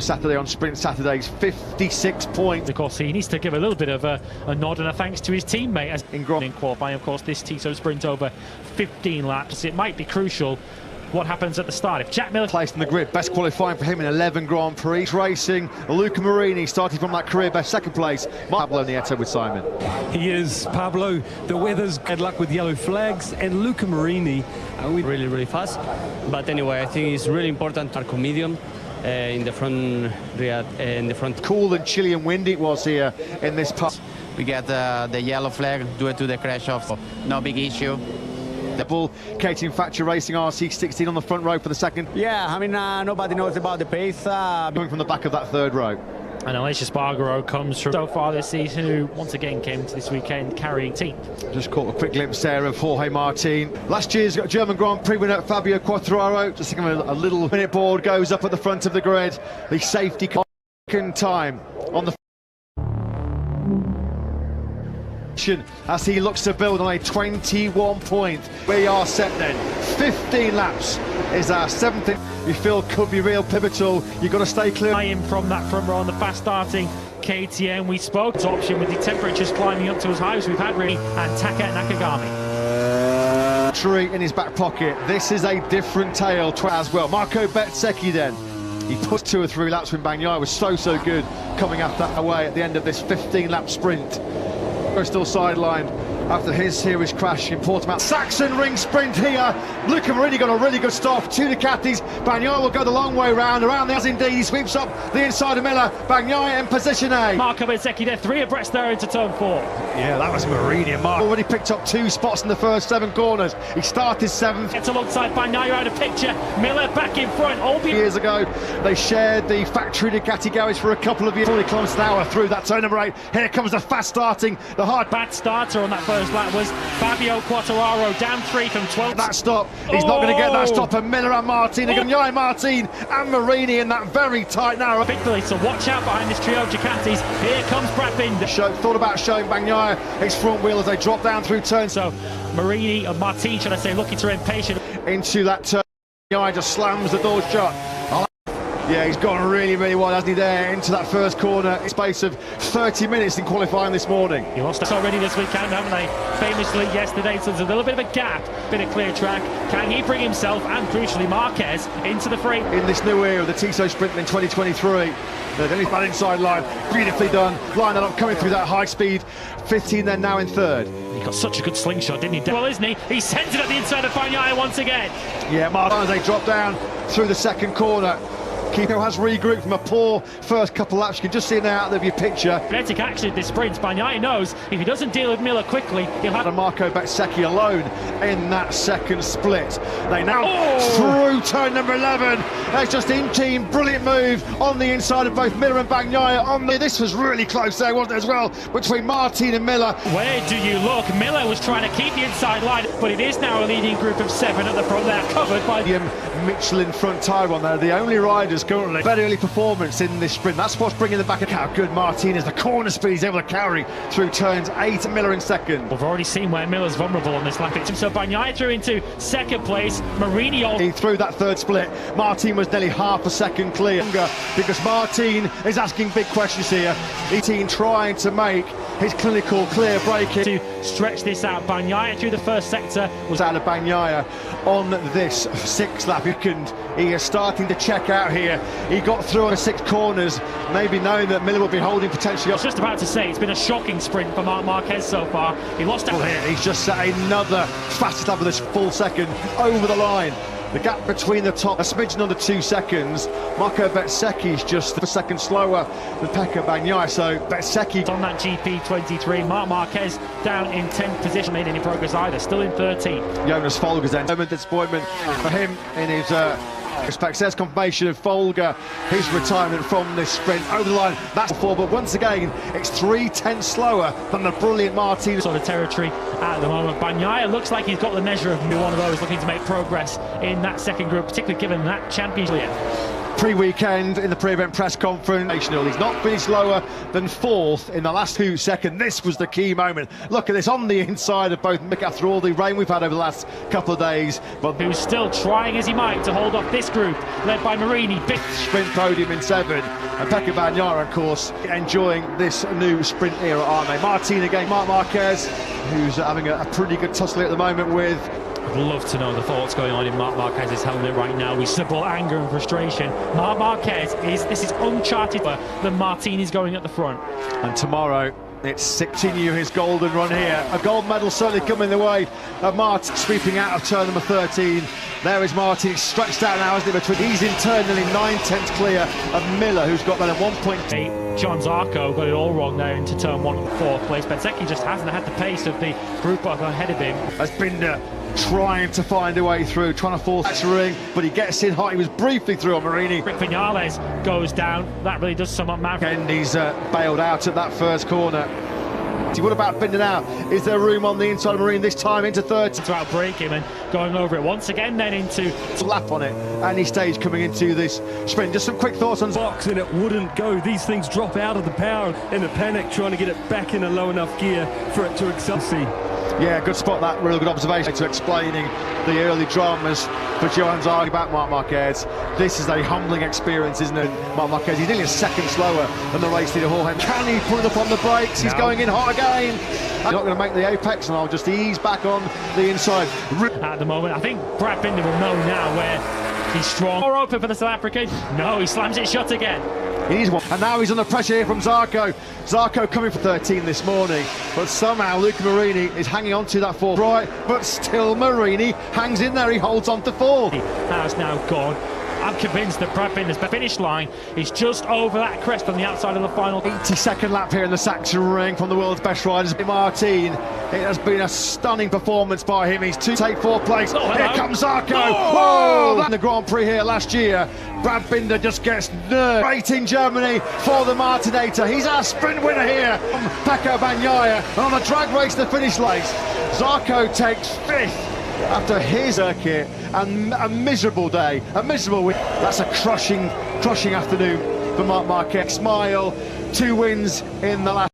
Saturday on Sprint Saturdays, 56 points. Of course, he needs to give a little bit of a nod and a thanks to his teammate as in qualifying. Of course, this TISO sprint over 15 laps. It might be crucial what happens at the start. If Jack Miller placed in the grid, best qualifying for him in 11 Grand Prix racing. Luca Marini starting from that career best second place. Pablo Nieto with Simon. He is Pablo. The weather's bad luck with yellow flags, and Luca Marini really fast. But anyway, I think it's really important our medium in the front rear, in the front. Cool and chilly and windy it was here in this part. We get the yellow flag due to the crash off. No big issue. The bull, Cating Factory Racing RC16 on the front row for the second. Yeah, I mean, nobody knows about the pace. Coming from the back of that third row. And Alicia Spargaro comes from so far this season, who once again came to this weekend carrying team. Just caught a quick glimpse there of Jorge Martin. Last year's German Grand Prix winner Fabio Quartararo. Just give him a little minute board, goes up at the front of the grid. The safety car, second time on the as he looks to build on a 21 point. We are set then. 15 laps is our 7th. We feel could be real pivotal. You've got to stay clear. Him from that front row on the fast starting KTM. We spoke to option with the temperatures climbing up to as high as we've had really, and Taka Nakagami. Tree in his back pocket. This is a different tale as well. Marco Bezzecchi then. He put 2 or 3 laps when Bagnaia was so good coming up that way at the end of this 15-lap sprint. Still sidelined after his crash in Portimao. Saxon ring sprint here. Luca Marini got a really good start. 2 Ducatis. Bagnaia will go the long way round there, as indeed he sweeps up the inside of Miller. Bagnaia in position A. Marco Bezzecchi there, 3 abreast there into turn 4. Yeah, that was Marini and Mark. Already picked up 2 spots in the first 7 corners. He started 7th. Gets alongside Bagnaia out of picture. Miller back in front. Years ago, they shared the factory Ducati garage for a couple of years. 40 kilometres an hour through that turn number 8. Here comes the fast starting, the hard. Bad starter on that first lap was Fabio Quartararo, down 3 from 12. That stop, he's not going to get that stop. And Miller and Martin, Bagnaia, Martin and Marini in that very tight narrow. Big delay, so watch out behind this trio of Ducatis. Here comes Brad Binder. Thought about showing Bagnaia his front wheel as they drop down through turn. So Marini and Martin, should I say, looking to impatient. Into that turn, Bagnaia just slams the door shut. Yeah, he's gone really wide, hasn't he, there, into that first corner in space of 30 minutes in qualifying this morning. He lost us already this weekend, haven't they? Famously yesterday, so there's a little bit of a gap, bit of clear track. Can he bring himself, and crucially Marquez, into the fray? In this new era of the TISO sprint in 2023, there's only that inside line, beautifully done. Line that up, coming through that high speed. 15 then now in 3rd. He got such a good slingshot, didn't he? Well, isn't he? He sends it at the inside of Bagnaia once again. Yeah, Martin, as they drop down through the second corner. Kiko has regrouped from a poor first couple laps. You can just see it now out of your picture. Frenetic action at this sprint. Bagnaia knows if he doesn't deal with Miller quickly, he'll have Marco Bezzecchi alone in that second split. They now through turn number 11. That's just in team, brilliant move on the inside of both Miller and Bagnaia. This was really close there, wasn't it, as well, between Martin and Miller. Where do you look? Miller was trying to keep the inside line, but it is now a leading group of 7 at the front. They're covered by the Michelin front tyre on there. The only riders currently. Very early performance in this sprint. That's what's bringing them back. How good Martin is. The corner speed he's able to carry through turns 8. Miller in 2nd. We've already seen where Miller's vulnerable on this lap. So Bagnaia through into 2nd place. Marini through that 3rd split. Martin was nearly half a second clear. Because Martin is asking big questions here. He's trying to make his clinical clear braking. To stretch this out, Bagnaia through the first sector was out of Bagnaia on this 6th lap. He is starting to check out here. He got through on the 6 corners, maybe knowing that Miller will be holding potentially. I was just about to say, it's been a shocking sprint for Marc Marquez so far. He lost out here. He's just set another fastest lap of this full second over the line. The gap between the top, a smidgen under 2 seconds. Marco Bezzecchi is just a second slower than Pecco Bagnaia, so Bezzecchi on that GP 23. Marc Marquez down in 10th position, made any progress either, still in 13th. Jonas Folger's then disappointment for him in his respect. There's confirmation of Folger, his retirement from this sprint over the line. That's 4, but once again, it's 3/10 slower than the brilliant Martin. Sort of territory at the moment. Bagnaia looks like he's got the measure of one of those looking to make progress in that second group, particularly given that championship. Pre-weekend in the pre-event press conference, he's not finished lower than 4th in the last 2 seconds. This was the key moment. Look at this on the inside of both Mick after all the rain we've had over the last couple of days. But who's still trying as he might to hold off this group, led by Marini. Big sprint podium in 7, and Pecco Bagnaia, of course, enjoying this new sprint era, aren't they? Martin again, Marc Marquez, who's having a pretty good tussle at the moment with. I'd love to know the thoughts going on in Marc Marquez's helmet right now. We symbol anger and frustration. Marc Marquez this is uncharted than Martin is going at the front. And tomorrow it's continue his golden run here. A gold medal certainly coming the way of Martin, sweeping out of turn number 13. There is Martin, he's stretched out now, isn't he? He's internally 9/10 clear of Miller, who's got that at 1.8. John Zarco got it all wrong there into turn 1 of the 4th place. Bezzecchi just hasn't had the pace of the group ahead of him. Has been trying to find a way through, trying to force the ring, but he gets in hot. He was briefly through on Marini. Vinales goes down. That really does sum up Maverick. And he's bailed out at that first corner. What about Binder now? Is there room on the inside of Marini this time into 30? To outbreak him and going over it once again, then into lap on it. Any stage coming into this sprint. Just some quick thoughts on box, and it wouldn't go. These things drop out of the power in a panic, trying to get it back in a low enough gear for it to accelerate. Yeah, good spot, that real good observation to explaining the early dramas for Johan Zarco about Marc Marquez. This is a humbling experience, isn't it? Marc Marquez, he's nearly a second slower than the race leader Jorge. Can he put it up on the brakes? He's going in hot again. He's not going to make the apex, and I'll just ease back on the inside. At the moment, I think Brad Binder will know now where he's strong. More open for the South African. No, he slams it shut again. He's one, and now he's under pressure here from Zarco. Zarco coming for 13 this morning, but somehow Luca Marini is hanging on to that 4th. Right, but still Marini hangs in there. He holds on to 4th. He has now gone. I'm convinced that Brad Binder's finish line is just over that crest on the outside of the final. 82nd lap here in the Saxon Ring from the world's best riders. Martin, it has been a stunning performance by him. He's to take 4th place. Oh, here comes Zarco. Oh! Whoa! The Grand Prix here last year. Brad Binder just gets nerved. Great in Germany for the Martinator. He's our sprint winner here from Pecco Bagnaia. And on the drag race, the finish race, Zarco takes 5th. After his circuit and a miserable day, a miserable week. That's a crushing afternoon for Marc Marquez. Smile, 2 wins in the last.